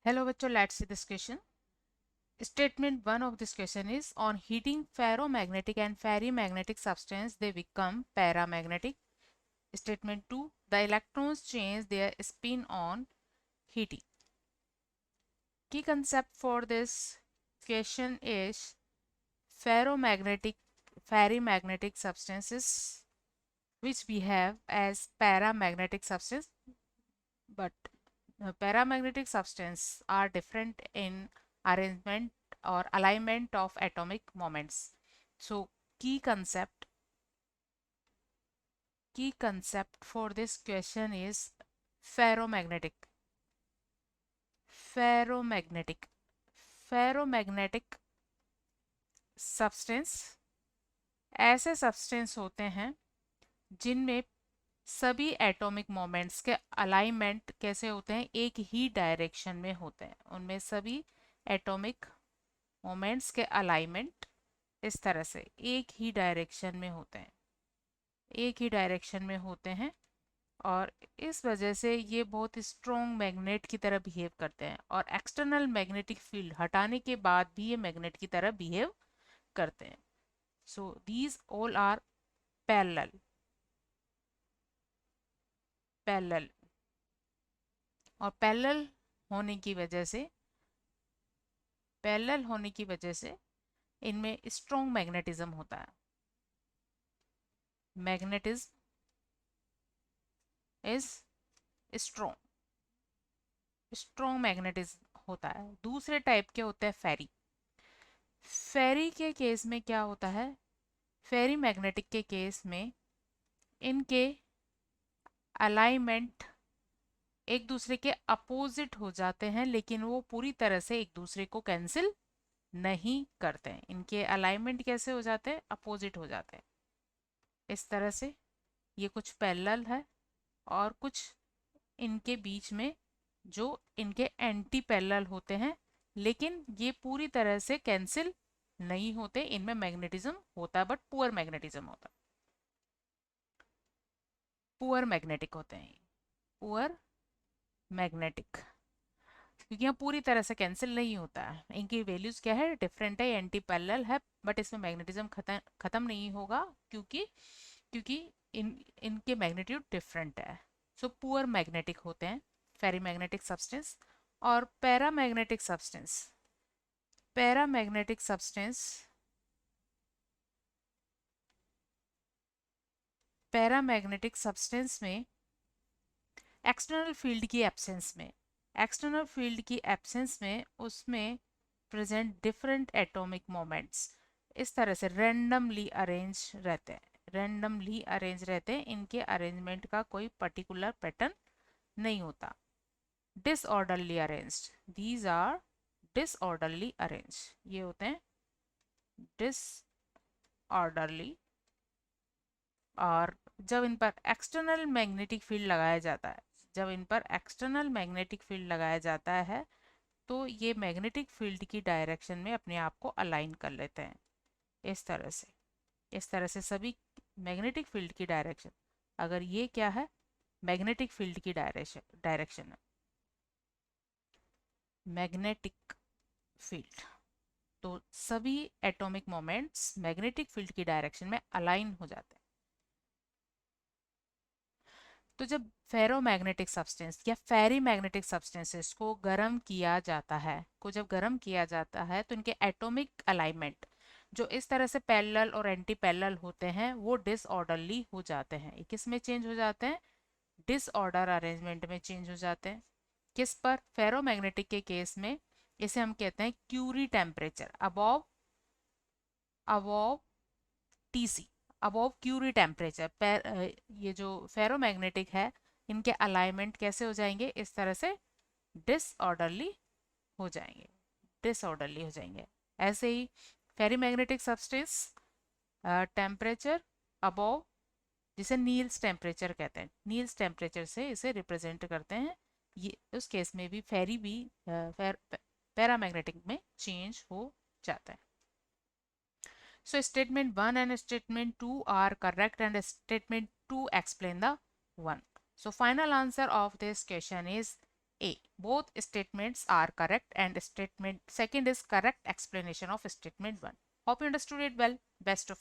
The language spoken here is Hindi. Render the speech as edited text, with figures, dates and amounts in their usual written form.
Hello bachcho, let's see this question. Statement 1 of this question is on heating ferromagnetic and ferrimagnetic substance they become paramagnetic. Statement 2, the electrons change their spin on heating. Key concept for this question is ferromagnetic ferrimagnetic substances which we have as paramagnetic substance, but paramagnetic substances are different in arrangement or alignment of atomic moments. So key concept for this question is ferromagnetic. Ferromagnetic. Ferromagnetic substance ऐसे सब्सटेंस होते हैं जिनमें सभी एटॉमिक मोमेंट्स के अलाइनमेंट कैसे होते हैं, एक ही डायरेक्शन में होते हैं। उनमें सभी एटॉमिक मोमेंट्स के अलाइनमेंट इस तरह से एक ही डायरेक्शन में होते हैं, एक ही डायरेक्शन में होते हैं। और इस वजह से ये बहुत स्ट्रॉन्ग मैग्नेट की तरह बिहेव करते हैं और एक्सटर्नल मैग्नेटिक फील्ड हटाने के बाद भी ये मैग्नेट की तरह बिहेव करते हैं। So these all are parallel parallel और पैरेलल होने की वजह से इनमें स्ट्रॉन्ग मैग्नेटिज्म होता है। मैग्नेटिज्म इज स्ट्रॉन्ग मैग्नेटिज्म होता है। दूसरे टाइप के होते हैं फेरी। फेरी के केस में क्या होता है, फेरी मैग्नेटिक के केस में इनके अलाइनमेंट एक दूसरे के अपोजिट हो जाते हैं, लेकिन वो पूरी तरह से एक दूसरे को कैंसिल नहीं करते हैं। इनके अलाइनमेंट कैसे हो जाते हैं, अपोजिट हो जाते हैं इस तरह से। ये कुछ पैरेलल है और कुछ इनके बीच में जो इनके एंटी पैरेलल होते हैं, लेकिन ये पूरी तरह से कैंसिल नहीं होते। इनमें मैग्नेटिज्म होता है बट पुअर मैग्नेटिज्म होता है, पुअर मैग्नेटिक होते हैं, पुअर मैग्नेटिक, क्योंकि यहाँ पूरी तरह से कैंसिल नहीं होता है। इनकी वैल्यूज क्या है, डिफरेंट है, एंटी पैरेलल है, बट इसमें मैग्नेटिज्म खत्म नहीं होगा क्योंकि क्योंकि इनके मैग्नीट्यूड डिफरेंट है। सो पुअर मैग्नेटिक होते हैं फेरीमैग्नेटिक सब्सटेंस। और पैरामैग्नेटिक सब्सटेंस पैरामैग्नेटिक सब्सटेंस में एक्सटर्नल फील्ड की एब्सेंस में उसमें प्रेजेंट डिफरेंट एटॉमिक मोमेंट्स इस तरह से रैंडमली अरेंज रहते हैं। इनके अरेंजमेंट का कोई पर्टिकुलर पैटर्न नहीं होता। Disorderly arranged, these are disorderly arrange, ये होते हैं डिसऑर्डरली। और जब इन पर एक्सटर्नल मैग्नेटिक फील्ड लगाया जाता है तो ये मैग्नेटिक फील्ड की डायरेक्शन में अपने आप को अलाइन कर लेते हैं इस तरह से सभी मैग्नेटिक फील्ड की डायरेक्शन, अगर ये क्या है, मैग्नेटिक फील्ड की डायरेक्शन है, मैग्नेटिक फील्ड, तो सभी एटॉमिक मोमेंट्स मैग्नेटिक फील्ड की डायरेक्शन में अलाइन हो जाते हैं। तो जब फेरोमैग्नेटिक सब्सटेंस या फेरीमैग्नेटिक सब्सटेंसेस को गर्म किया जाता है तो इनके एटॉमिक अलाइनमेंट जो इस तरह से पैरेलल और एंटी पैरेलल होते हैं वो डिसऑर्डरली हो जाते हैं। किस में चेंज हो जाते हैं, डिसऑर्डर अरेंजमेंट में चेंज हो जाते हैं। किस पर, फेरोमैग्नेटिक के केस में इसे हम कहते हैं Curie temperature, above TC, above Curie temperature. ये जो फेरोमैग्नेटिक है इनके अलाइनमेंट कैसे हो जाएंगे, इस तरह से डिसऑर्डरली हो जाएंगे। ऐसे ही फेरीमैग्नेटिक सब्सटेंस टेम्परेचर अबव, जिसे नील्स टेम्परेचर कहते हैं, नील्स टेम्परेचर से इसे रिप्रेजेंट करते हैं। ये उस केस में भी पैरामैग्नेटिक में चेंज हो जाता है। So statement 1 and statement 2 are correct and statement 2 explain the 1. So final answer of this question is A. Both statements are correct and statement second is correct explanation of statement 1. Hope you understood it well. Best of luck.